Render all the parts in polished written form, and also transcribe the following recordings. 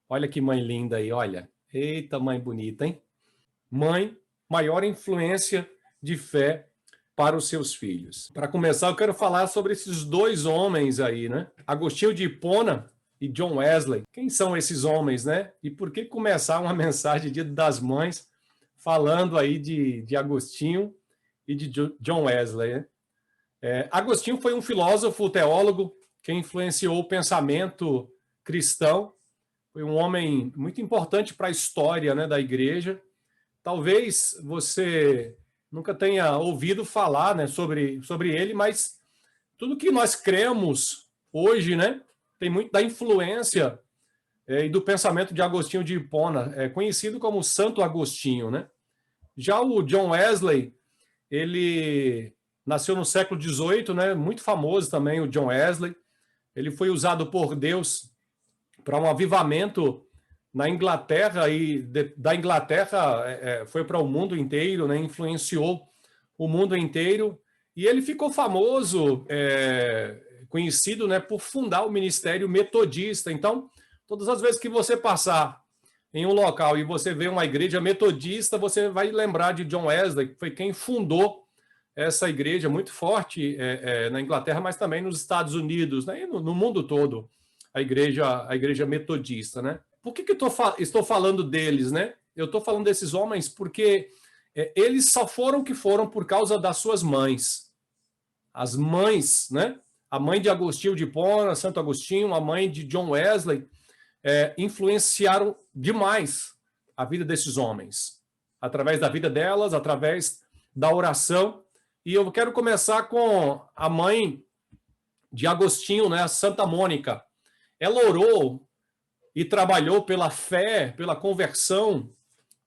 Olha que mãe linda aí, olha. Eita, mãe bonita, hein? Mãe, maior influência de fé para os seus filhos. Para começar, eu quero falar sobre esses dois homens aí, né? Agostinho de Hipona e John Wesley. Quem são esses homens, né? E por que começar uma mensagem de Dia das Mães falando aí de Agostinho e de John Wesley, né? Agostinho foi um filósofo, teólogo, que influenciou o pensamento cristão. Foi um homem muito importante para a história, né, da igreja. Talvez você nunca tenha ouvido falar, né, sobre ele, mas tudo que nós cremos hoje, né, tem muito da influência e do pensamento de Agostinho de Hipona, conhecido como Santo Agostinho, né? Já o John Wesley, ele nasceu no século XVIII, né, muito famoso também o John Wesley. Ele foi usado por Deus para um avivamento na Inglaterra, e da Inglaterra foi para o mundo inteiro, né? Influenciou o mundo inteiro, e ele ficou famoso, conhecido, né, por fundar o ministério metodista. Então, todas as vezes que você passar em um local e você vê uma igreja metodista, você vai lembrar de John Wesley, que foi quem fundou essa igreja muito forte na Inglaterra, mas também nos Estados Unidos, né, e no mundo todo, a igreja metodista, né? Por que estou falando deles, né? Eu estou falando desses homens porque eles só foram o que foram por causa das suas mães. As mães, né? A mãe de Agostinho de Hipona, Santo Agostinho, a mãe de John Wesley, influenciaram demais a vida desses homens, através da vida delas, através da oração. E eu quero começar com a mãe de Agostinho, né? Santa Mônica. Ela orou e trabalhou pela fé, pela conversão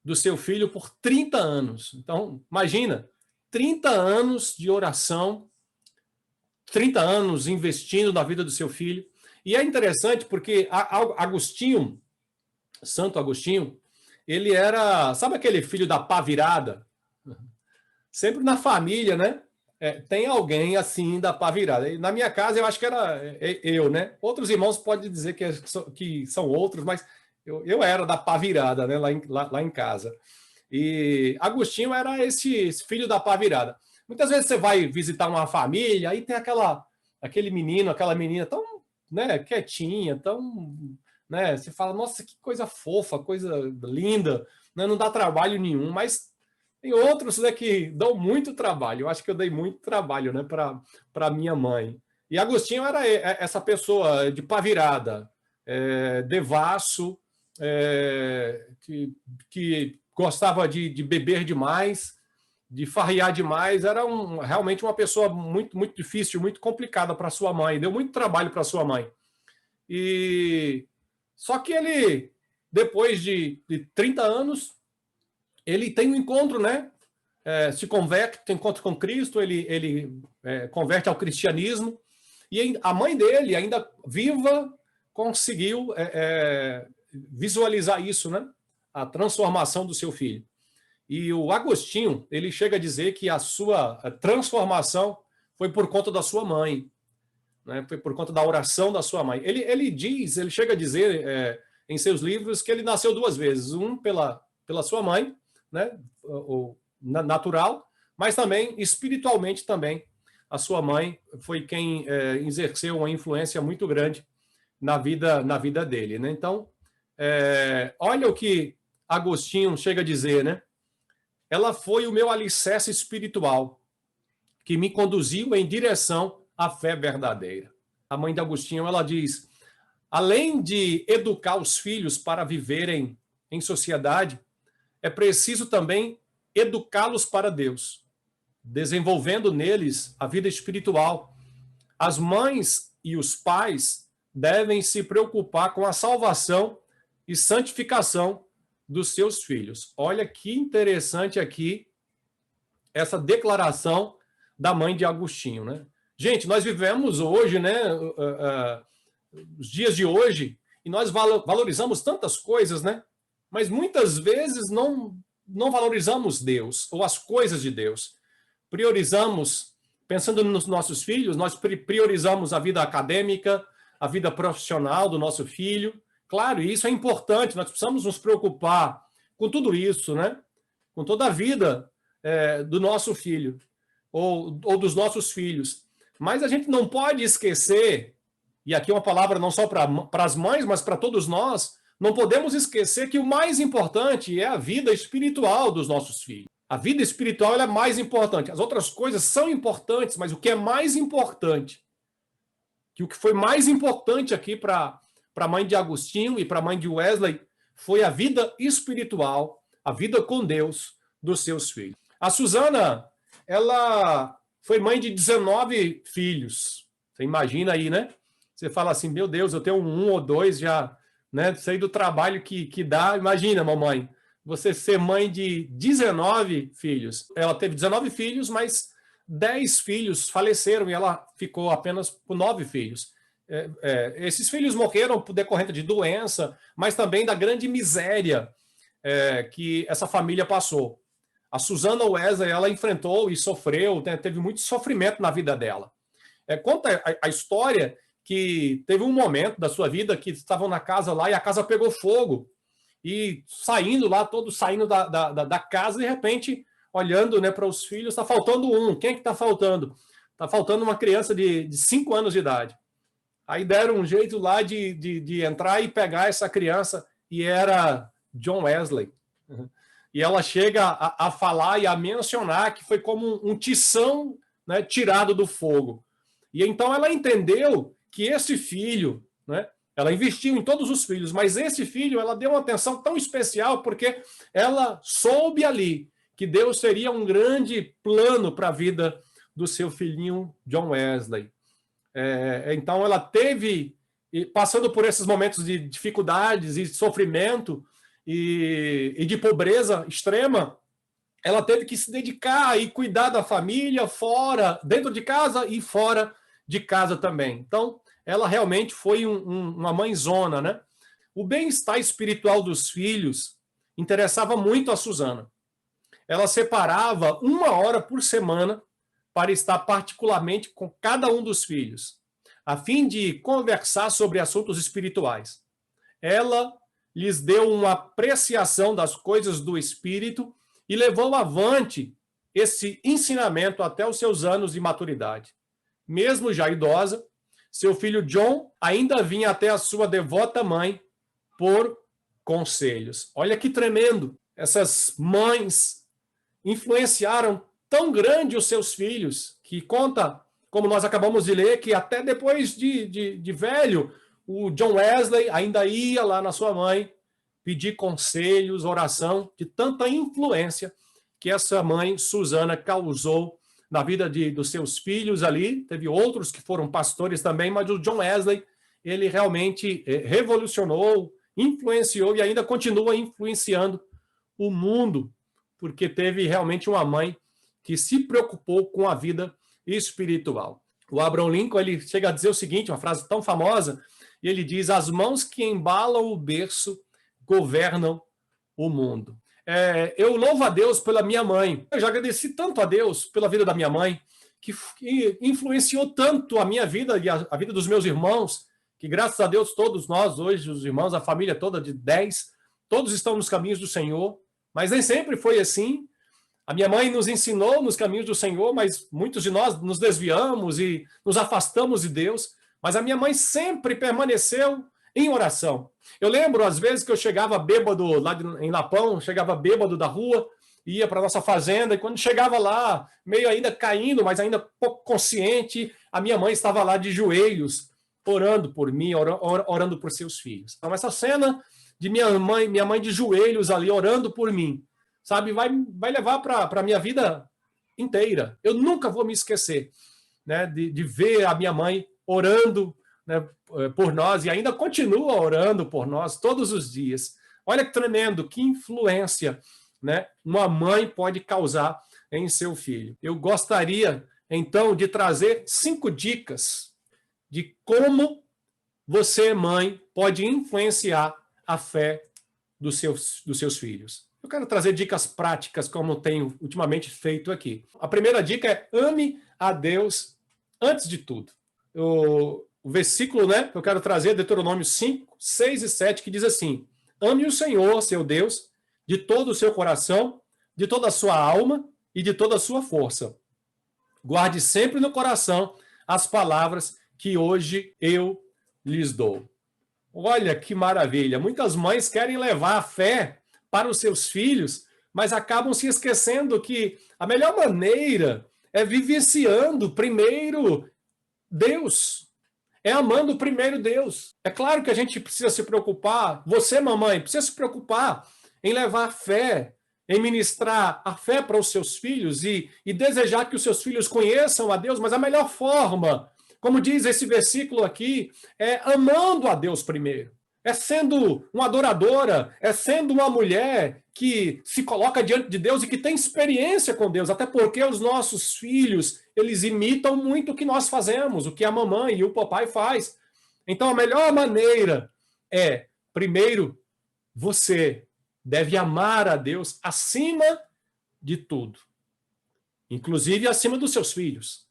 do seu filho por 30 anos. Então, imagina, 30 anos de oração, 30 anos investindo na vida do seu filho. E é interessante porque Agostinho, Santo Agostinho, ele era, sabe aquele filho da pá virada? Sempre na família, né? Tem alguém assim da pá virada. Na minha casa, eu acho que era eu, né? Outros irmãos podem dizer que são outros, mas eu era da pá virada, né? Lá em casa. E Agostinho era esse filho da pá virada. Muitas vezes você vai visitar uma família, aí tem aquele menino, aquela menina tão, né, quietinha, tão, né? Você fala, nossa, que coisa fofa, coisa linda, né? Não dá trabalho nenhum, mas tem outros, né, que dão muito trabalho. Eu acho que eu dei muito trabalho, né, para minha mãe. E Agostinho era essa pessoa de pá virada, devasso, que gostava de beber demais, de farrear demais. Era realmente uma pessoa muito, muito difícil, muito complicada para sua mãe. Deu muito trabalho para sua mãe. Só que ele, depois de 30 anos, ele tem um encontro, né? Se converte, tem encontro com Cristo, ele converte ao cristianismo, e a mãe dele, ainda viva, conseguiu visualizar isso, né? A transformação do seu filho. E o Agostinho, ele chega a dizer que a sua transformação foi por conta da sua mãe, né? Foi por conta da oração da sua mãe. Ele chega a dizer em seus livros que ele nasceu duas vezes, pela sua mãe, né, natural, mas também espiritualmente também. A sua mãe foi quem exerceu uma influência muito grande na vida dele, né? Então, olha o que Agostinho chega a dizer, né? Ela foi o meu alicerce espiritual, que me conduziu em direção à fé verdadeira. A mãe de Agostinho, ela diz, além de educar os filhos para viverem em sociedade, é preciso também educá-los para Deus, desenvolvendo neles a vida espiritual. As mães e os pais devem se preocupar com a salvação e santificação dos seus filhos. Olha que interessante aqui essa declaração da mãe de Agostinho, né? Gente, nós vivemos hoje, né, os dias de hoje, e nós valorizamos tantas coisas, né? Mas muitas vezes não valorizamos Deus ou as coisas de Deus. Priorizamos, pensando nos nossos filhos, nós priorizamos a vida acadêmica, a vida profissional do nosso filho, Claro, e isso é importante, nós precisamos nos preocupar com tudo isso, né? Com toda a vida do nosso filho, ou dos nossos filhos. Mas a gente não pode esquecer, e aqui é uma palavra não só para as mães, mas para todos nós, não podemos esquecer que o mais importante é a vida espiritual dos nossos filhos. A vida espiritual ela é mais importante. As outras coisas são importantes, mas o que é mais importante, que o que foi mais importante aqui para a mãe de Agostinho e para a mãe de Wesley, foi a vida espiritual, a vida com Deus dos seus filhos. A Susana, ela foi mãe de 19 filhos. Você imagina aí, né? Você fala assim, meu Deus, eu tenho um ou dois já, né? Sei do trabalho que dá. Imagina, mamãe, você ser mãe de 19 filhos. Ela teve 19 filhos, mas 10 filhos faleceram e ela ficou apenas com 9 filhos. Esses filhos morreram por decorrência de doença, mas também da grande miséria que essa família passou. A Susana Wesley, ela enfrentou e sofreu, teve muito sofrimento na vida dela. Conta a história que teve um momento da sua vida que estavam na casa lá e a casa pegou fogo. E saindo lá, todos saindo da casa, de repente, olhando, né, para os filhos, está faltando um. Quem é que está faltando? Está faltando uma criança de 5 anos de idade. Aí deram um jeito lá de entrar e pegar essa criança, e era John Wesley. E ela chega a falar e a mencionar que foi como um tição, né, tirado do fogo. E então ela entendeu que esse filho, né, ela investiu em todos os filhos, mas esse filho ela deu uma atenção tão especial porque ela soube ali que Deus teria um grande plano para a vida do seu filhinho John Wesley. Então ela teve, passando por esses momentos de dificuldades e sofrimento e de pobreza extrema, ela teve que se dedicar e cuidar da família fora, dentro de casa e fora de casa também. Então ela realmente foi uma mãezona, né? O bem-estar espiritual dos filhos interessava muito a Susana. Ela separava 1 hora por semana para estar particularmente com cada um dos filhos, a fim de conversar sobre assuntos espirituais. Ela lhes deu uma apreciação das coisas do espírito e levou avante esse ensinamento até os seus anos de maturidade. Mesmo já idosa, seu filho John ainda vinha até a sua devota mãe por conselhos. Olha que tremendo! Essas mães influenciaram tão grande os seus filhos, que conta, como nós acabamos de ler, que até depois de velho, o John Wesley ainda ia lá na sua mãe pedir conselhos, oração, de tanta influência que essa mãe, Susana, causou na vida dos seus filhos ali. Teve outros que foram pastores também, mas o John Wesley, ele realmente revolucionou, influenciou e ainda continua influenciando o mundo, porque teve realmente uma mãe que se preocupou com a vida espiritual. O Abraham Lincoln, ele chega a dizer o seguinte, uma frase tão famosa, e ele diz, as mãos que embalam o berço governam o mundo. Eu louvo a Deus pela minha mãe. Eu já agradeci tanto a Deus pela vida da minha mãe, que influenciou tanto a minha vida e a vida dos meus irmãos, que graças a Deus todos nós hoje, os irmãos, a família toda de 10, todos estão nos caminhos do Senhor, mas nem sempre foi assim. A minha mãe nos ensinou nos caminhos do Senhor, mas muitos de nós nos desviamos e nos afastamos de Deus. Mas a minha mãe sempre permaneceu em oração. Eu lembro, às vezes, que eu chegava bêbado lá em Lapão, chegava bêbado da rua, ia para a nossa fazenda, e quando chegava lá, meio ainda caindo, mas ainda pouco consciente, a minha mãe estava lá de joelhos, orando por mim, orando por seus filhos. Então, essa cena de minha mãe de joelhos ali, orando por mim, sabe, vai levar para a minha vida inteira. Eu nunca vou me esquecer, né, de ver a minha mãe orando, né, por nós, e ainda continua orando por nós todos os dias. Olha que tremendo, que influência, né, uma mãe pode causar em seu filho. Eu gostaria, então, de trazer 5 dicas de como você, mãe, pode influenciar a fé dos seus filhos. Eu quero trazer dicas práticas, como tenho ultimamente feito aqui. A primeira dica é ame a Deus antes de tudo. o versículo, né, que eu quero trazer, Deuteronômio 5, 6 e 7, que diz assim: ame o Senhor, seu Deus, de todo o seu coração, de toda a sua alma e de toda a sua força. Guarde sempre no coração as palavras que hoje eu lhes dou. Olha que maravilha! Muitas mães querem levar a fé para os seus filhos, mas acabam se esquecendo que a melhor maneira é vivenciando primeiro Deus, é amando primeiro Deus. É claro que a gente precisa se preocupar, você, mamãe, precisa se preocupar em levar a fé, em ministrar a fé para os seus filhos e desejar que os seus filhos conheçam a Deus, mas a melhor forma, como diz esse versículo aqui, é amando a Deus primeiro. É sendo uma adoradora, é sendo uma mulher que se coloca diante de Deus e que tem experiência com Deus, até porque os nossos filhos, eles imitam muito o que nós fazemos, o que a mamãe e o papai faz. Então, a melhor maneira é, primeiro, você deve amar a Deus acima de tudo, inclusive acima dos seus filhos.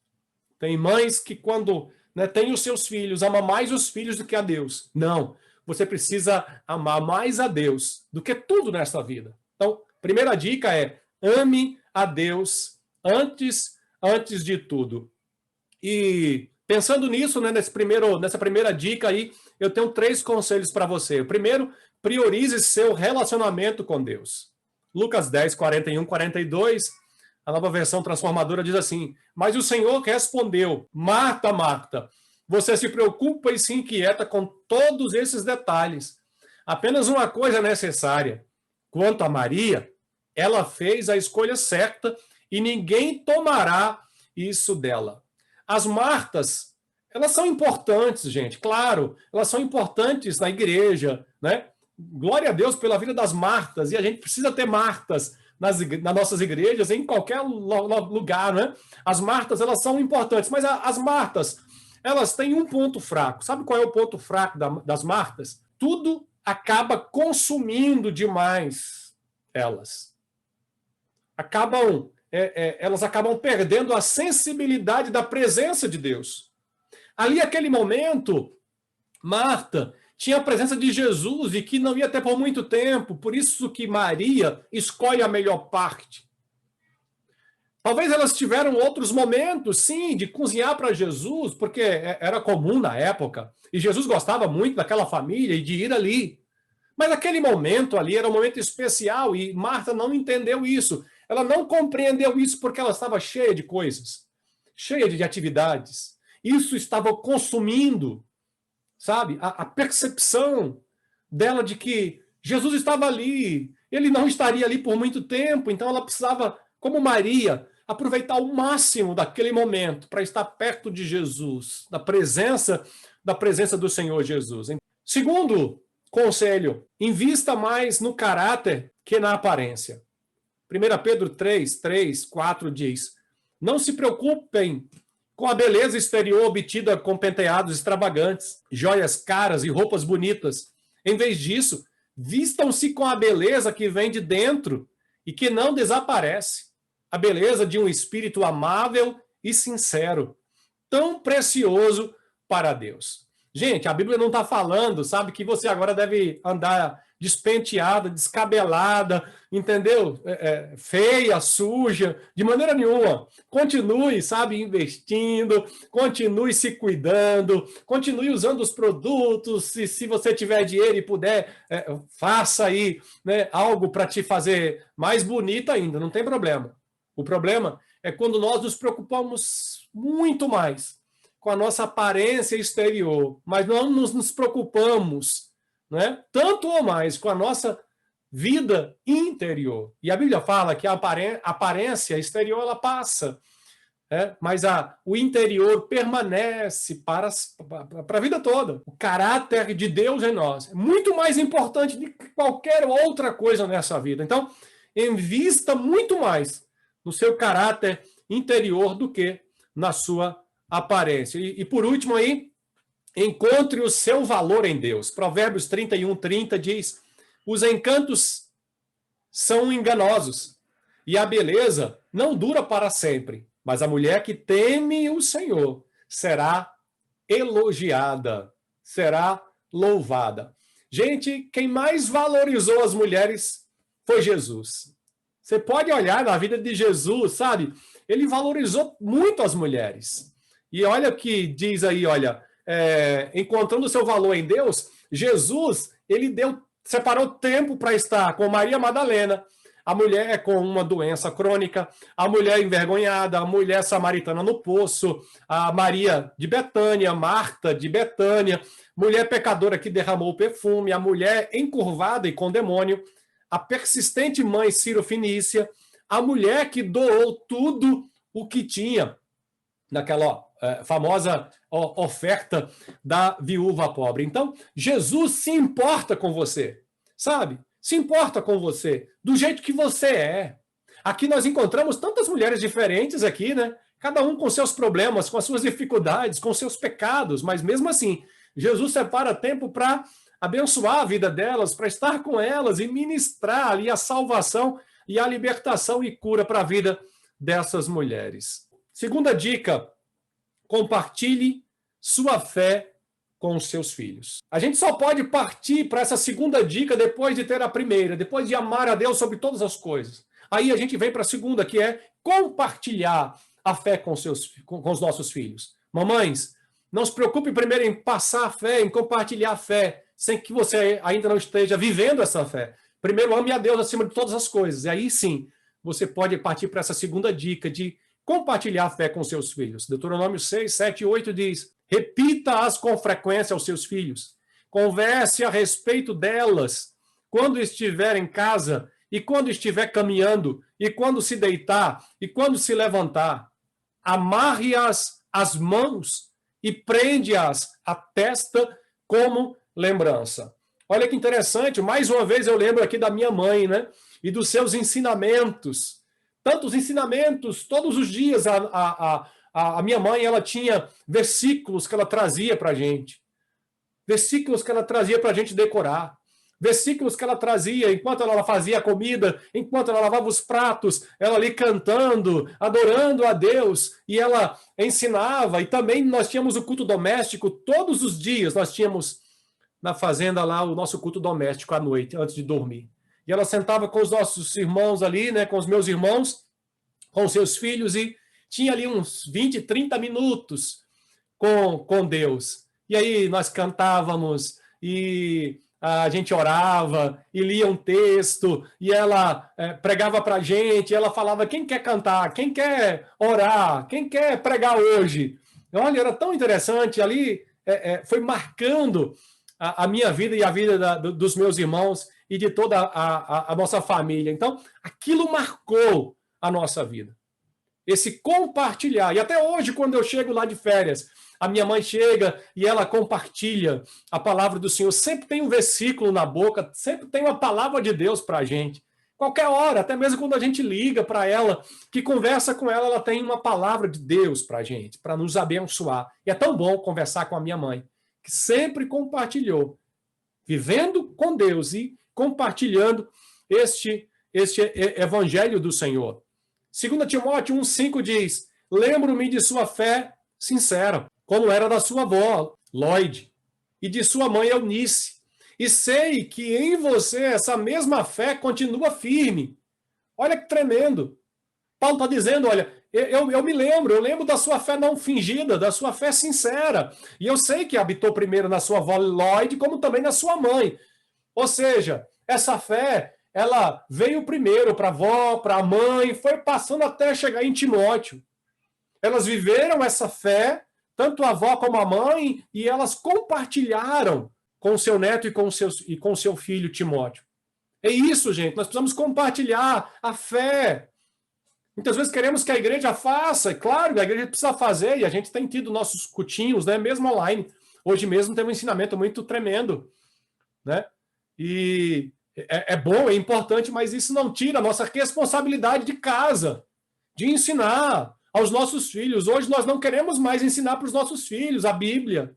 Tem mães que quando têm os seus filhos, amam mais os filhos do que a Deus. Não, você precisa amar mais a Deus do que tudo nessa vida. Então, primeira dica é, ame a Deus antes de tudo. E pensando nisso, nessa primeira dica aí, eu tenho 3 conselhos para você. O primeiro, priorize seu relacionamento com Deus. Lucas 10, 41, 42, a Nova Versão Transformadora diz assim: mas o Senhor respondeu: Marta, Marta, você se preocupa e se inquieta com todos esses detalhes. Apenas uma coisa é necessária. Quanto a Maria, ela fez a escolha certa e ninguém tomará isso dela. As Martas, elas são importantes, gente, claro, elas são importantes na igreja, né? Glória a Deus pela vida das Martas, e a gente precisa ter Martas nas nossas igrejas, em qualquer lugar, né? As Martas, elas são importantes, mas as Martas, elas têm um ponto fraco. Sabe qual é o ponto fraco das Martas? Tudo acaba consumindo demais elas. Elas acabam perdendo a sensibilidade da presença de Deus. Ali, aquele momento, Marta tinha a presença de Jesus e que não ia ter por muito tempo, por isso que Maria escolhe a melhor parte. Talvez elas tiveram outros momentos, sim, de cozinhar para Jesus, porque era comum na época, e Jesus gostava muito daquela família e de ir ali. Mas aquele momento ali era um momento especial e Marta não entendeu isso. Ela não compreendeu isso porque ela estava cheia de coisas, cheia de atividades. Isso estava consumindo, sabe, a percepção dela de que Jesus estava ali, ele não estaria ali por muito tempo, então ela precisava, como Maria, aproveitar o máximo daquele momento para estar perto de Jesus, da presença do Senhor Jesus. Segundo conselho, invista mais no caráter que na aparência. 1 Pedro 3, 4 diz: não se preocupem com a beleza exterior obtida com penteados extravagantes, joias caras e roupas bonitas. Em vez disso, vistam-se com a beleza que vem de dentro e que não desaparece. A beleza de um espírito amável e sincero, tão precioso para Deus. Gente, a Bíblia não está falando, sabe, que você agora deve andar despenteada, descabelada, entendeu? Feia, suja, de maneira nenhuma. Continue, sabe, investindo, continue se cuidando, continue usando os produtos, se você tiver dinheiro e puder, faça aí, né, algo para te fazer mais bonita ainda, não tem problema. O problema é quando nós nos preocupamos muito mais com a nossa aparência exterior, mas não nos preocupamos, né, tanto ou mais com a nossa vida interior. E a Bíblia fala que a aparência exterior ela passa, mas o interior permanece para a vida toda. O caráter de Deus em nós é muito mais importante do que qualquer outra coisa nessa vida. Então, invista muito mais no seu caráter interior do que na sua aparência. E por último aí, encontre o seu valor em Deus. Provérbios 31:30 diz: os encantos são enganosos e a beleza não dura para sempre, mas a mulher que teme o Senhor será elogiada, será louvada. Gente, quem mais valorizou as mulheres foi Jesus. Você pode olhar na vida de Jesus, sabe? Ele valorizou muito as mulheres. E olha o que diz aí, olha, encontrando o seu valor em Deus, Jesus, ele separou tempo para estar com Maria Madalena, a mulher com uma doença crônica, a mulher envergonhada, a mulher samaritana no poço, a Maria de Betânia, Marta de Betânia, mulher pecadora que derramou o perfume, a mulher encurvada e com demônio, a persistente mãe Ciro-Fenícia, a mulher que doou tudo o que tinha naquela famosa oferta da viúva pobre. Então, Jesus se importa com você, sabe? Se importa com você, do jeito que você é. Aqui nós encontramos tantas mulheres diferentes aqui, né? Cada um com seus problemas, com as suas dificuldades, com seus pecados, mas mesmo assim, Jesus separa tempo para abençoar a vida delas, para estar com elas e ministrar ali a salvação e a libertação e cura para a vida dessas mulheres. Segunda dica, compartilhe sua fé com os seus filhos. A gente só pode partir para essa segunda dica depois de ter a primeira, depois de amar a Deus sobre todas as coisas. Aí a gente vem para a segunda, que é compartilhar a fé com os nossos filhos. Mamães, não se preocupe primeiro em passar a fé, em compartilhar a fé, sem que você ainda não esteja vivendo essa fé. Primeiro, ame a Deus acima de todas as coisas. E aí sim, você pode partir para essa segunda dica de compartilhar a fé com seus filhos. Deuteronômio 6, 7 e 8 diz: repita-as com frequência aos seus filhos. Converse a respeito delas quando estiver em casa e quando estiver caminhando e quando se deitar e quando se levantar. Amarre-as às mãos e prende-as à testa como lembrança. Olha que interessante, mais uma vez eu lembro aqui da minha mãe, né? E dos seus ensinamentos. Tantos ensinamentos, todos os dias a minha mãe, ela tinha versículos que ela trazia para a gente. Versículos que ela trazia para a gente decorar. Versículos que ela trazia enquanto ela fazia a comida, enquanto ela lavava os pratos, ela ali cantando, adorando a Deus, e ela ensinava. E também nós tínhamos o culto doméstico, todos os dias nós tínhamos na fazenda lá o nosso culto doméstico à noite, antes de dormir. E ela sentava com os nossos irmãos ali, né, com os meus irmãos, com os seus filhos, e tinha ali uns 20, 30 minutos com Deus. E aí nós cantávamos, e a gente orava, e lia um texto, e ela pregava para a gente, e ela falava, quem quer cantar, quem quer orar, quem quer pregar hoje? Olha, era tão interessante, ali foi marcando a minha vida e a vida dos meus irmãos e de toda a nossa família. Então, aquilo marcou a nossa vida. Esse compartilhar. E até hoje, quando eu chego lá de férias, a minha mãe chega e ela compartilha a palavra do Senhor. Sempre tem um versículo na boca, sempre tem uma palavra de Deus para a gente. Qualquer hora, até mesmo quando a gente liga para ela, que conversa com ela, ela tem uma palavra de Deus para a gente, para nos abençoar. E é tão bom conversar com a minha mãe, que sempre compartilhou, vivendo com Deus e compartilhando este evangelho do Senhor. 2 Timóteo 1,5 diz, lembro-me de sua fé sincera, como era da sua avó, Lloyd, e de sua mãe, Eunice, e sei que em você essa mesma fé continua firme. Olha que tremendo. Paulo está dizendo, olha, eu me lembro, eu lembro da sua fé não fingida, da sua fé sincera. E eu sei que habitou primeiro na sua avó Lloyd, como também na sua mãe. Ou seja, essa fé, ela veio primeiro para a avó, para a mãe, foi passando até chegar em Timóteo. Elas viveram essa fé, tanto a avó como a mãe, e elas compartilharam com o seu neto e com o seu filho Timóteo. É isso, gente, nós precisamos compartilhar a fé. Muitas vezes queremos que a igreja faça, claro, a igreja precisa fazer, e a gente tem tido nossos cultinhos, né, mesmo online. Hoje mesmo tem um ensinamento muito tremendo, né? E é bom, é importante, mas isso não tira a nossa responsabilidade de casa, de ensinar aos nossos filhos. Hoje nós não queremos mais ensinar para os nossos filhos a Bíblia,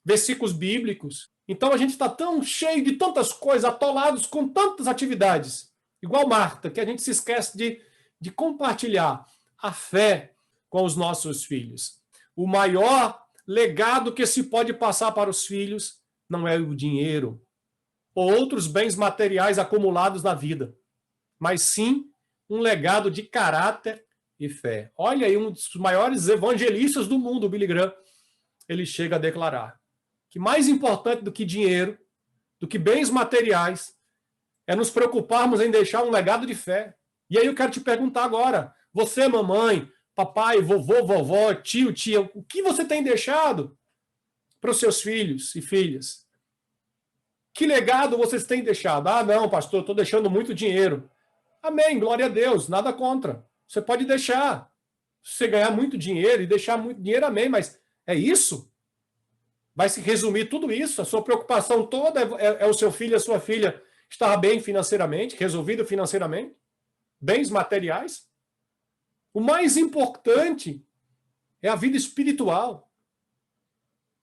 versículos bíblicos. Então a gente está tão cheio de tantas coisas, atolados com tantas atividades, igual Marta, que a gente se esquece de compartilhar a fé com os nossos filhos. O maior legado que se pode passar para os filhos não é o dinheiro ou outros bens materiais acumulados na vida, mas sim um legado de caráter e fé. Olha aí, um dos maiores evangelistas do mundo, Billy Graham, ele chega a declarar que mais importante do que dinheiro, do que bens materiais, é nos preocuparmos em deixar um legado de fé. E aí eu quero te perguntar agora, você, mamãe, papai, vovô, vovó, tio, tia, o que você tem deixado para os seus filhos e filhas? Que legado vocês têm deixado? Ah, não, pastor, estou deixando muito dinheiro. Amém, glória a Deus, nada contra. Você pode deixar. Se você ganhar muito dinheiro e deixar muito dinheiro, amém, mas é isso? Vai se resumir tudo isso? A sua preocupação toda é o seu filho e a sua filha estar bem financeiramente, resolvido financeiramente? Bens materiais? O mais importante é a vida espiritual.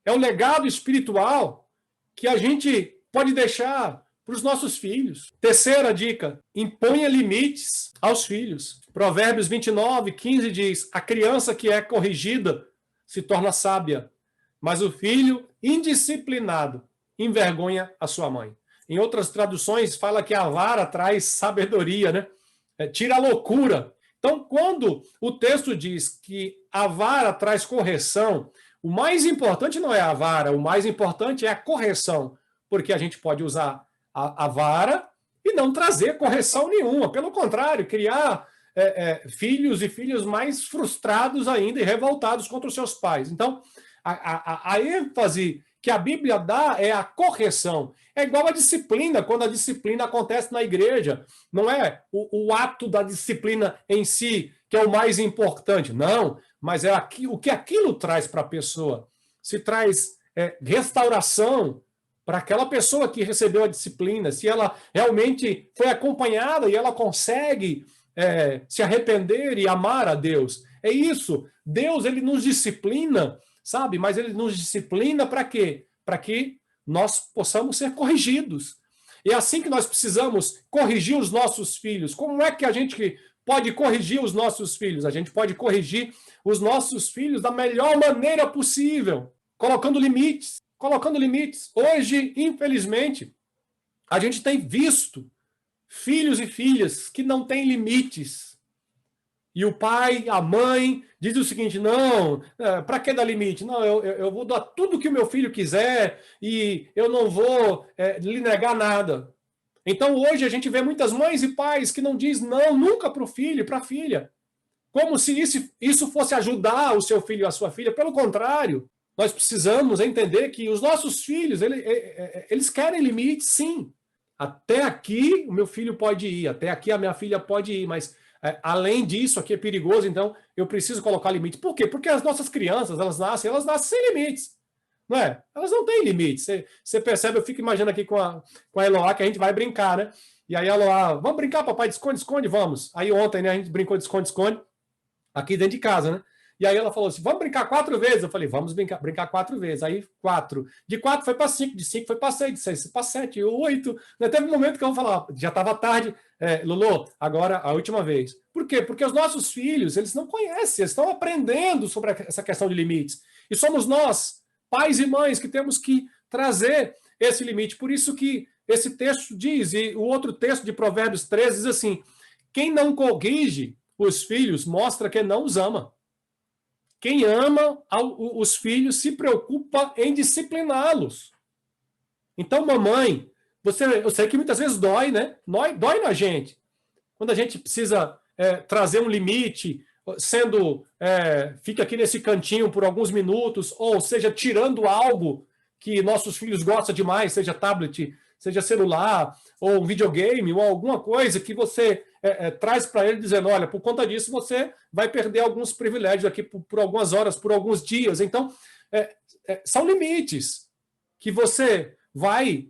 É o legado espiritual que a gente pode deixar para os nossos filhos. Terceira dica, imponha limites aos filhos. Provérbios 29:15 diz, a criança que é corrigida se torna sábia, mas o filho indisciplinado envergonha a sua mãe. Em outras traduções, fala que a vara traz sabedoria, né? Tira a loucura. Então, quando o texto diz que a vara traz correção, o mais importante não é a vara, o mais importante é a correção, porque a gente pode usar a vara e não trazer correção nenhuma. Pelo contrário, criar filhos e filhas mais frustrados ainda e revoltados contra os seus pais. Então, a ênfase que a Bíblia dá é a correção. É igual a disciplina, quando a disciplina acontece na igreja. Não é o ato da disciplina em si que é o mais importante. Não, mas é o que aquilo traz para a pessoa. Se traz restauração para aquela pessoa que recebeu a disciplina, se ela realmente foi acompanhada e ela consegue se arrepender e amar a Deus. É isso. Deus, ele nos disciplina, sabe? Mas ele nos disciplina para quê? Para que nós possamos ser corrigidos. E é assim que nós precisamos corrigir os nossos filhos. Como é que a gente pode corrigir os nossos filhos? A gente pode corrigir os nossos filhos da melhor maneira possível, colocando limites. Colocando limites. Hoje, infelizmente, a gente tem visto filhos e filhas que não têm limites. E o pai, a mãe, diz o seguinte, não, para que dar limite? Não, eu vou dar tudo que o meu filho quiser e eu não vou lhe negar nada. Então, hoje, a gente vê muitas mães e pais que não diz não nunca para o filho e para a filha. Como se isso fosse ajudar o seu filho e a sua filha. Pelo contrário, nós precisamos entender que os nossos filhos, eles querem limites, sim. Até aqui o meu filho pode ir, até aqui a minha filha pode ir, mas além disso, aqui é perigoso, então eu preciso colocar limite. Por quê? Porque as nossas crianças, elas nascem sem limites. Não é? Elas não têm limites. Você percebe, eu fico imaginando aqui com a Eloá que a gente vai brincar, né? E aí a Eloá, vamos brincar, papai, de esconde-esconde? Vamos. Aí ontem, né, a gente brincou de esconde-esconde aqui dentro de casa, né? E aí ela falou assim, vamos brincar 4 vezes? Eu falei, vamos brincar 4 vezes. Aí 4. De 4 foi para 5, de 5 foi para 6, de 6 foi para 7, 8. Teve um momento que eu vou falar, já estava tarde, Lulu, agora a última vez. Por quê? Porque os nossos filhos, eles não conhecem, eles estão aprendendo sobre essa questão de limites. E somos nós, pais e mães, que temos que trazer esse limite. Por isso que esse texto diz, e o outro texto de Provérbios 13 diz assim, quem não corrige os filhos mostra que não os ama. Quem ama os filhos se preocupa em discipliná-los. Então, mamãe, eu sei que muitas vezes dói, né? Dói na gente. Quando a gente precisa trazer um limite, fica aqui nesse cantinho por alguns minutos, ou seja, tirando algo que nossos filhos gostam demais, seja tablet, seja celular, ou um videogame, ou alguma coisa que você traz para ele dizendo, olha, por conta disso você vai perder alguns privilégios aqui por algumas horas, por alguns dias. Então, são limites que você vai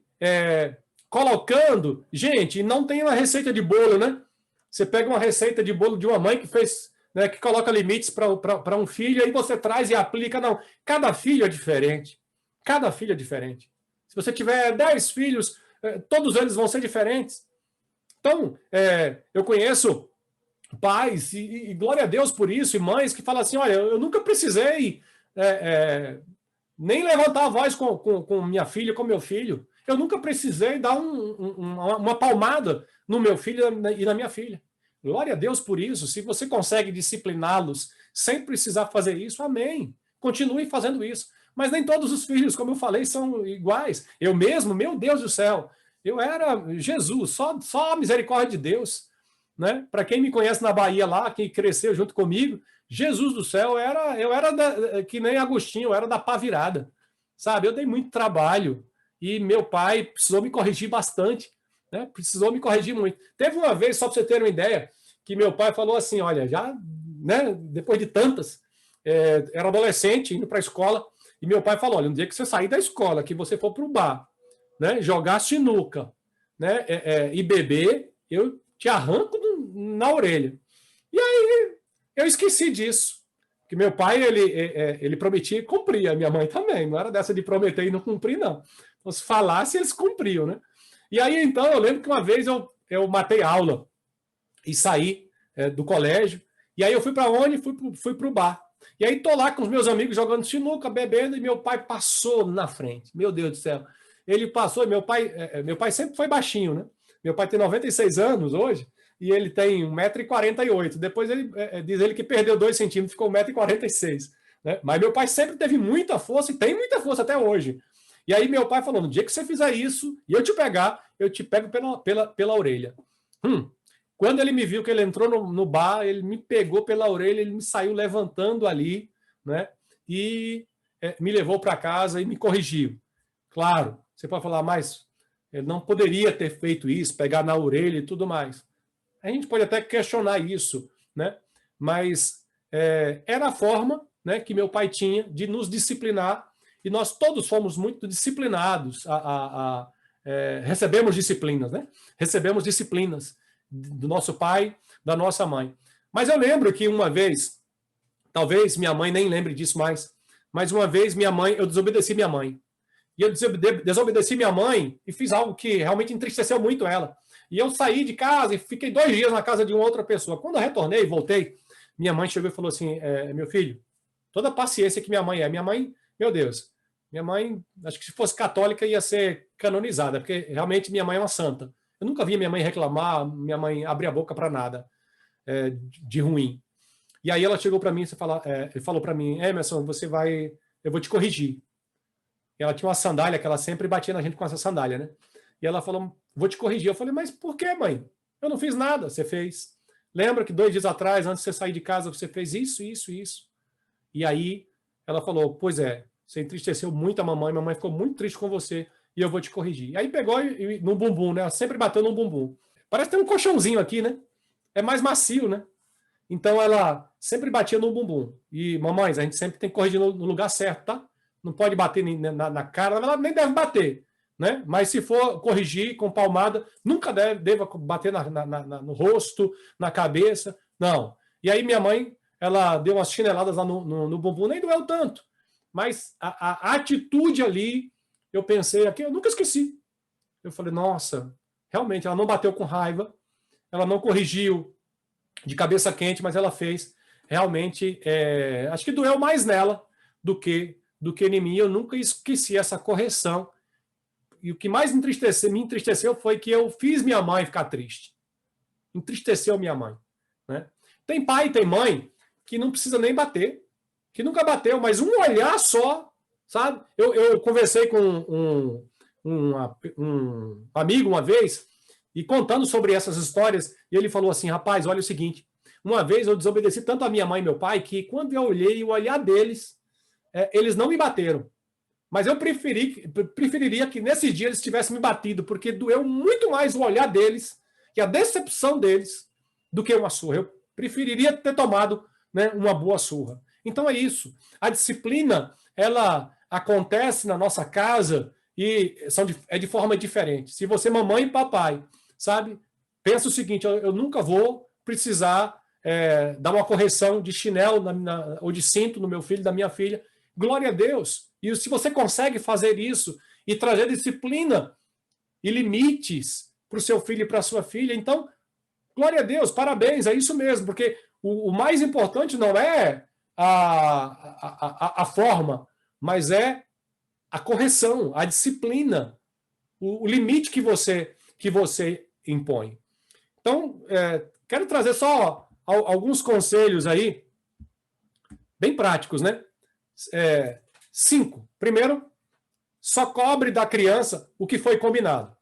colocando. Gente, não tem uma receita de bolo, né? Você pega uma receita de bolo de uma mãe que fez, né, que coloca limites para um filho, aí você traz e aplica. Não, cada filho é diferente. Cada filho é diferente. Se você tiver 10 filhos, todos eles vão ser diferentes. Então, eu conheço pais, e glória a Deus por isso, e mães que falam assim, olha, eu nunca precisei nem levantar a voz com minha filha, com meu filho. Eu nunca precisei dar uma palmada no meu filho e na minha filha. Glória a Deus por isso. Se você consegue discipliná-los sem precisar fazer isso, amém. Continue fazendo isso. Mas nem todos os filhos, como eu falei, são iguais. Eu mesmo, meu Deus do céu, eu era Jesus, só a misericórdia de Deus. Né? Para quem me conhece na Bahia lá, quem cresceu junto comigo, Jesus do céu, eu era que nem Agostinho, eu era da pá virada. Sabe? Eu dei muito trabalho e meu pai precisou me corrigir bastante. Né? Precisou me corrigir muito. Teve uma vez, só para você ter uma ideia, que meu pai falou assim, olha, já, né, depois de tantas, era adolescente, indo para a escola, e meu pai falou, olha, no dia que você sair da escola, que você for para o bar, né, jogar sinuca, né, e beber, eu te arranco na orelha. E aí eu esqueci disso. Que meu pai, ele prometia e cumpria, minha mãe também, não era dessa de prometer e não cumprir, não. Então, se falasse, eles cumpriam, né? E aí, então, eu lembro que uma vez eu matei aula e saí do colégio, e aí eu fui para onde? Fui para o bar. E aí tô lá com os meus amigos jogando sinuca, bebendo, e meu pai passou na frente. Meu Deus do céu. Ele passou, e meu pai sempre foi baixinho, né? Meu pai tem 96 anos hoje, e ele tem 1,48 m. Depois diz ele que perdeu 2 centímetros, ficou 1,46 m. Né? Mas meu pai sempre teve muita força, e tem muita força até hoje. E aí meu pai falou, no dia que você fizer isso, e eu te pegar, eu te pego pela orelha. Quando ele me viu que ele entrou no bar, ele me pegou pela orelha, ele me saiu levantando ali, né? E me levou para casa e me corrigiu. Claro, você pode falar, mas ele não poderia ter feito isso, pegar na orelha e tudo mais. A gente pode até questionar isso, né? Mas era a forma, né, que meu pai tinha de nos disciplinar, e nós todos fomos muito disciplinados, recebemos disciplinas, né? Recebemos disciplinas do nosso pai, da nossa mãe. Mas eu lembro que uma vez, talvez minha mãe nem lembre disso mais, mas uma vez eu desobedeci minha mãe. E eu desobedeci minha mãe e fiz algo que realmente entristeceu muito ela. E eu saí de casa e fiquei 2 dias na casa de uma outra pessoa. Quando eu retornei e voltei, minha mãe chegou e falou assim, meu filho, toda a paciência que minha mãe é. Minha mãe, meu Deus, minha mãe, acho que se fosse católica ia ser canonizada, porque realmente minha mãe é uma santa. Eu nunca vi minha mãe reclamar, minha mãe abrir a boca para nada de ruim. E aí ela chegou para mim e falou para mim, Emerson, eu vou te corrigir. E ela tinha uma sandália que ela sempre batia na gente com essa sandália, né? E ela falou, vou te corrigir. Eu falei, mas por que, mãe? Eu não fiz nada. Você fez. Lembra que 2 dias atrás, antes de você sair de casa, você fez isso, isso, isso. E aí ela falou, pois é, você entristeceu muito a mamãe ficou muito triste com você e eu vou te corrigir. E aí pegou no bumbum, né? Ela sempre bateu no bumbum. Parece ter um colchãozinho aqui, né? É mais macio, né? Então ela sempre batia no bumbum. E, mamães, a gente sempre tem que corrigir no lugar certo, tá? Não pode bater na cara, ela nem deve bater, né? Mas se for corrigir com palmada, nunca deva bater no rosto, na cabeça, não. E aí minha mãe, ela deu umas chineladas lá no bumbum, nem doeu tanto. Mas a atitude ali, eu pensei aqui, eu nunca esqueci. Eu falei, nossa, realmente, ela não bateu com raiva, ela não corrigiu de cabeça quente, mas ela fez realmente, acho que doeu mais nela do que em mim. Eu nunca esqueci essa correção. E o que mais me entristeceu foi que eu fiz minha mãe ficar triste. Entristeceu minha mãe. Né? Tem pai, tem mãe que não precisa nem bater, que nunca bateu, mas um olhar só, sabe? Eu conversei com um amigo uma vez, e contando sobre essas histórias, e ele falou assim, rapaz, olha o seguinte, uma vez eu desobedeci tanto a minha mãe e meu pai, que quando eu olhei o olhar deles, eles não me bateram. Mas eu preferiria que nesse dia eles tivessem me batido, porque doeu muito mais o olhar deles, e a decepção deles, do que uma surra. Eu preferiria ter tomado, né, uma boa surra. Então é isso. A disciplina, ela acontece na nossa casa e é de forma diferente. Se você, mamãe e papai, sabe, pensa o seguinte, eu nunca vou precisar dar uma correção de chinelo ou de cinto no meu filho, da minha filha. Glória a Deus. E se você consegue fazer isso e trazer disciplina e limites para o seu filho e para a sua filha, então, glória a Deus, parabéns, é isso mesmo, porque o mais importante não é a forma, mas é a correção, a disciplina, o limite que você impõe. Então, quero trazer só alguns conselhos aí, bem práticos, né? 5. Primeiro, só cobre da criança o que foi combinado,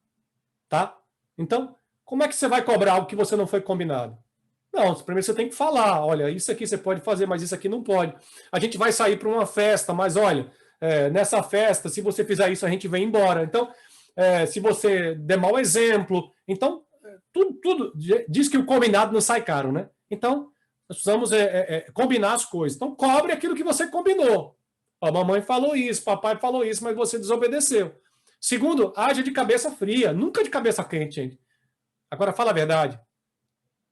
tá? Então, como é que você vai cobrar algo que você não foi combinado? Não, primeiro você tem que falar, olha, isso aqui você pode fazer, mas isso aqui não pode. A gente vai sair para uma festa, mas olha, nessa festa, se você fizer isso, a gente vem embora. Então, se você der mau exemplo, então, tudo diz que o combinado não sai caro, né? Então, nós precisamos combinar as coisas. Então, cobre aquilo que você combinou. A mamãe falou isso, papai falou isso, mas você desobedeceu. Segundo, haja de cabeça fria, nunca de cabeça quente, gente. Agora, fala a verdade.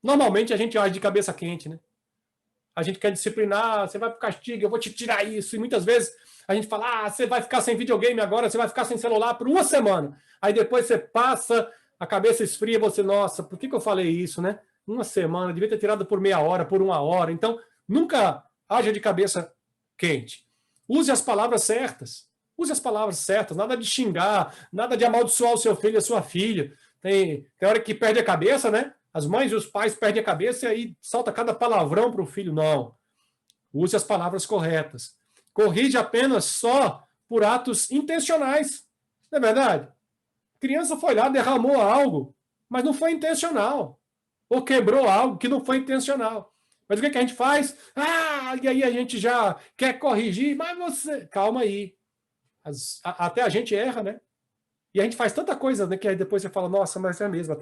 Normalmente a gente age de cabeça quente, né? A gente quer disciplinar, você vai pro castigo, eu vou te tirar isso. E muitas vezes a gente fala, você vai ficar sem videogame agora, você vai ficar sem celular por uma semana. Aí depois você passa, a cabeça esfria, você, nossa, por que eu falei isso, né? Uma semana, devia ter tirado por meia hora, por uma hora. Então, nunca haja de cabeça quente. Use as palavras certas. Use as palavras certas, nada de xingar, nada de amaldiçoar o seu filho e a sua filha. Tem hora que perde a cabeça, né? As mães e os pais perdem a cabeça e aí salta cada palavrão para o filho. Não. Use as palavras corretas. Corrige apenas só por atos intencionais. Não é verdade? A criança foi lá, derramou algo, mas não foi intencional. Ou quebrou algo que não foi intencional. Mas o que a gente faz? E aí a gente já quer corrigir, mas você... Calma aí. Até a gente erra, né? E a gente faz tanta coisa, né, que aí depois você fala, nossa, mas é mesmo,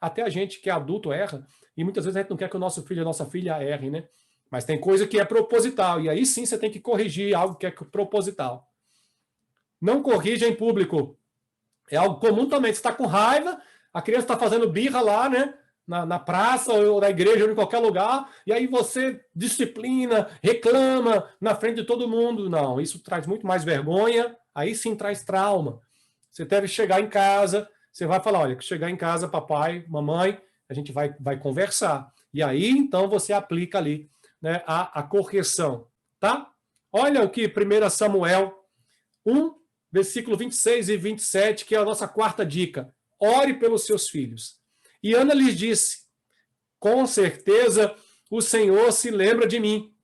até a gente que é adulto erra, e muitas vezes a gente não quer que o nosso filho e a nossa filha errem, né? Mas tem coisa que é proposital, e aí sim você tem que corrigir algo que é proposital. Não corrija em público. É algo comum também. Você está com raiva, a criança está fazendo birra lá, né? Na praça ou na igreja ou em qualquer lugar, e aí você disciplina, reclama na frente de todo mundo. Não, isso traz muito mais vergonha, aí sim traz trauma. Você deve chegar em casa, você vai falar, olha, que chegar em casa, papai, mamãe, a gente vai conversar. E aí, então, você aplica ali, né, a correção, tá? Olha o que 1 Samuel 1, versículo 26 e 27, que é a nossa quarta dica. Ore pelos seus filhos. E Ana lhes disse, com certeza o Senhor se lembra de mim.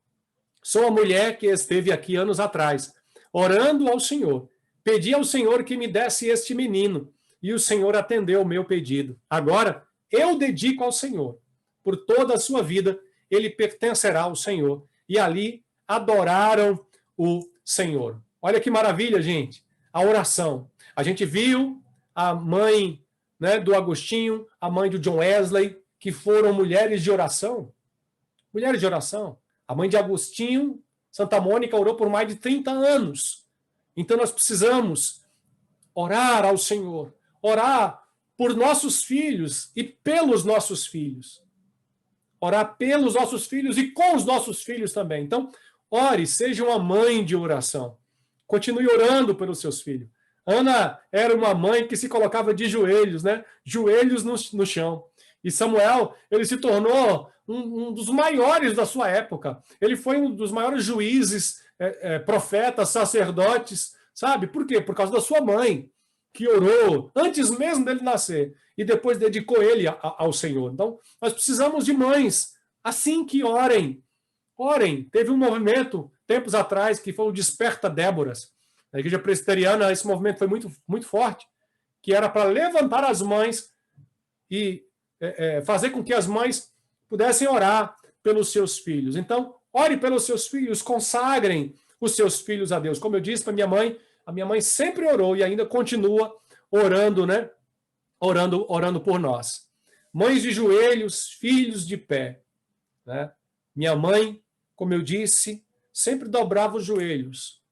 Sou a mulher que esteve aqui anos atrás, orando ao Senhor. Pedi ao Senhor que me desse este menino, e o Senhor atendeu o meu pedido. Agora, eu dedico ao Senhor. Por toda a sua vida, ele pertencerá ao Senhor. E ali adoraram o Senhor. Olha que maravilha, gente. A oração. A gente viu a mãe, né, do Agostinho, a mãe do John Wesley, que foram mulheres de oração. Mulheres de oração. A mãe de Agostinho, Santa Mônica, orou por mais de 30 anos. Então nós precisamos orar ao Senhor, orar por nossos filhos e pelos nossos filhos. Orar pelos nossos filhos e com os nossos filhos também. Então, ore, seja uma mãe de oração. Continue orando pelos seus filhos. Ana era uma mãe que se colocava de joelhos, né? Joelhos no chão. E Samuel, ele se tornou um dos maiores da sua época. Ele foi um dos maiores juízes, profetas, sacerdotes, sabe? Por quê? Por causa da sua mãe, que orou antes mesmo dele nascer e depois dedicou ele ao Senhor. Então, nós precisamos de mães assim que orem. Orem. Teve um movimento, tempos atrás, que foi o Desperta Déboras. Na igreja presbiteriana, esse movimento foi muito, muito forte, que era para levantar as mães e fazer com que as mães pudessem orar pelos seus filhos. Então, ore pelos seus filhos, consagrem os seus filhos a Deus. Como eu disse para minha mãe, a minha mãe sempre orou e ainda continua orando, né? Orando por nós. Mães de joelhos, filhos de pé. Né? Minha mãe, como eu disse, sempre dobrava os joelhos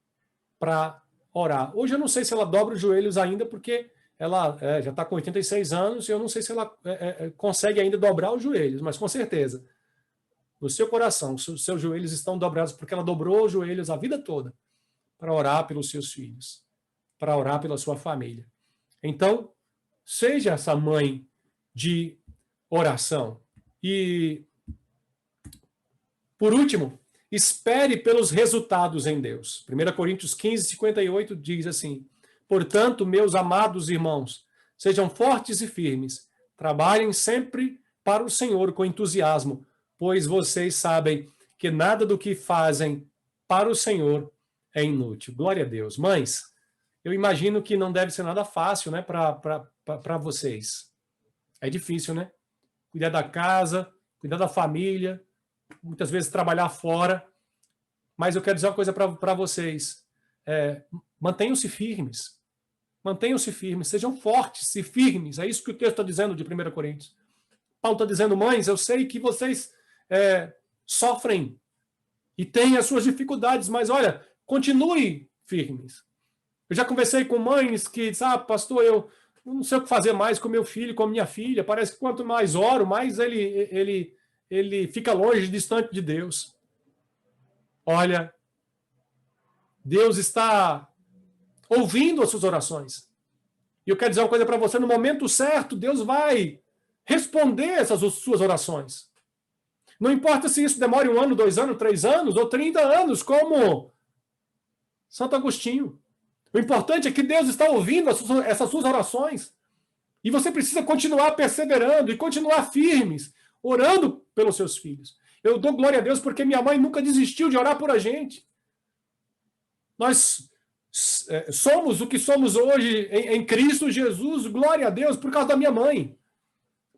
para orar. Hoje eu não sei se ela dobra os joelhos ainda, porque ela já está com 86 anos e eu não sei se ela consegue ainda dobrar os joelhos, mas com certeza, no seu coração, os seus joelhos estão dobrados porque ela dobrou os joelhos a vida toda para orar pelos seus filhos, para orar pela sua família. Então, seja essa mãe de oração. E, por último, espere pelos resultados em Deus. 1 Coríntios 15, 58 diz assim: portanto, meus amados irmãos, sejam fortes e firmes, trabalhem sempre para o Senhor com entusiasmo, pois vocês sabem que nada do que fazem para o Senhor é inútil. Glória a Deus. Mães, eu imagino que não deve ser nada fácil, né, para vocês. É difícil, né? Cuidar da casa, cuidar da família, muitas vezes trabalhar fora. Mas eu quero dizer uma coisa para vocês. Mantenham-se firmes. Mantenham-se firmes. Sejam fortes e firmes. É isso que o texto está dizendo de 1 Coríntios. Paulo está dizendo: mães, eu sei que vocês sofrem e têm as suas dificuldades, mas olha, continue firmes. Eu já conversei com mães que dizem: pastor, eu não sei o que fazer mais com meu filho, com a minha filha. Parece que quanto mais oro, mais ele fica longe, distante de Deus. Olha, Deus está ouvindo as suas orações. E eu quero dizer uma coisa para você: no momento certo, Deus vai responder essas suas orações. Não importa se isso demore 1 ano, 2 anos, 3 anos ou 30 anos, como Santo Agostinho. O importante é que Deus está ouvindo essas suas orações. E você precisa continuar perseverando e continuar firmes, orando pelos seus filhos. Eu dou glória a Deus porque minha mãe nunca desistiu de orar por a gente. Nós somos o que somos hoje em Cristo Jesus, glória a Deus, por causa da minha mãe,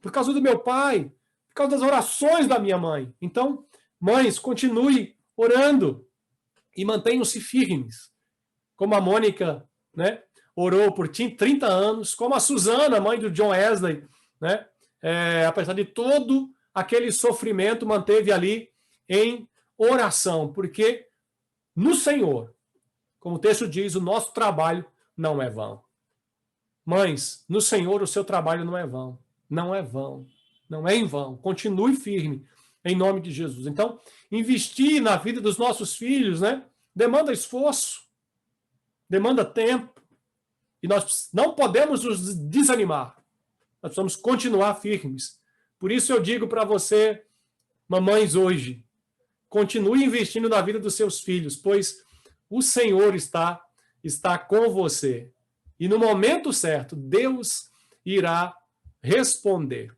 por causa do meu pai, por causa das orações da minha mãe. Então, mães, continue orando e mantenham-se firmes. Como a Mônica, né, orou por 30 anos, como a Suzana, mãe do John Wesley, né, apesar de todo aquele sofrimento, manteve ali em oração, porque no Senhor, como o texto diz, o nosso trabalho não é vão. Mães, no Senhor o seu trabalho não é vão. Não é vão. Não é em vão. Continue firme, em nome de Jesus. Então, investir na vida dos nossos filhos, né, demanda esforço, demanda tempo, e nós não podemos nos desanimar. Nós precisamos continuar firmes. Por isso eu digo para você, mamães, hoje, continue investindo na vida dos seus filhos, pois o Senhor está com você. E no momento certo, Deus irá responder.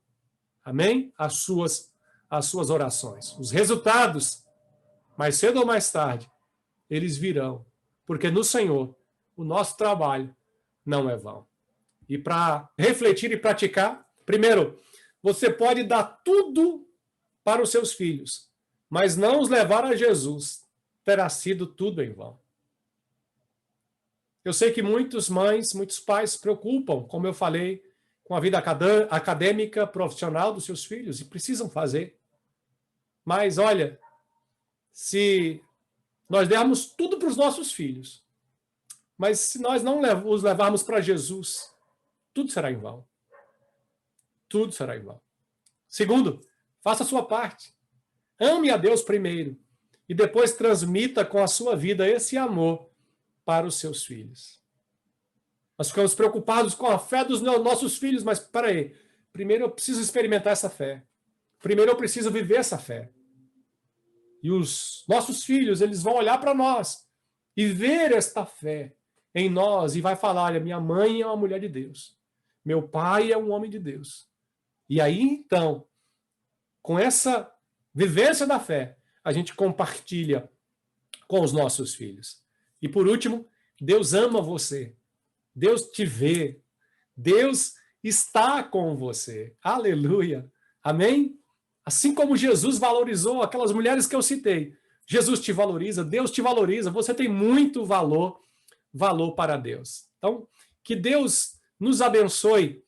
Amém? As suas orações. Os resultados, mais cedo ou mais tarde, eles virão. Porque no Senhor, o nosso trabalho não é vão. E para refletir e praticar, primeiro, você pode dar tudo para os seus filhos, mas não os levar a Jesus. Terá sido tudo em vão. Eu sei que muitas mães, muitos pais se preocupam, como eu falei, com a vida acadêmica, profissional dos seus filhos, e precisam fazer. Mas, olha, se nós dermos tudo para os nossos filhos, mas se nós não os levarmos para Jesus, tudo será em vão. Tudo será em vão. Segundo, faça a sua parte. Ame a Deus primeiro e depois transmita com a sua vida esse amor para os seus filhos. Nós ficamos preocupados com a fé dos nossos filhos, mas espera aí. Primeiro eu preciso experimentar essa fé. Primeiro eu preciso viver essa fé. E os nossos filhos, eles vão olhar para nós e ver esta fé em nós e vai falar: olha, minha mãe é uma mulher de Deus. Meu pai é um homem de Deus. E aí, então, com essa vivência da fé, a gente compartilha com os nossos filhos. E por último, Deus ama você. Deus te vê. Deus está com você. Aleluia. Amém? Assim como Jesus valorizou aquelas mulheres que eu citei, Jesus te valoriza, Deus te valoriza, você tem muito valor para Deus. Então, que Deus nos abençoe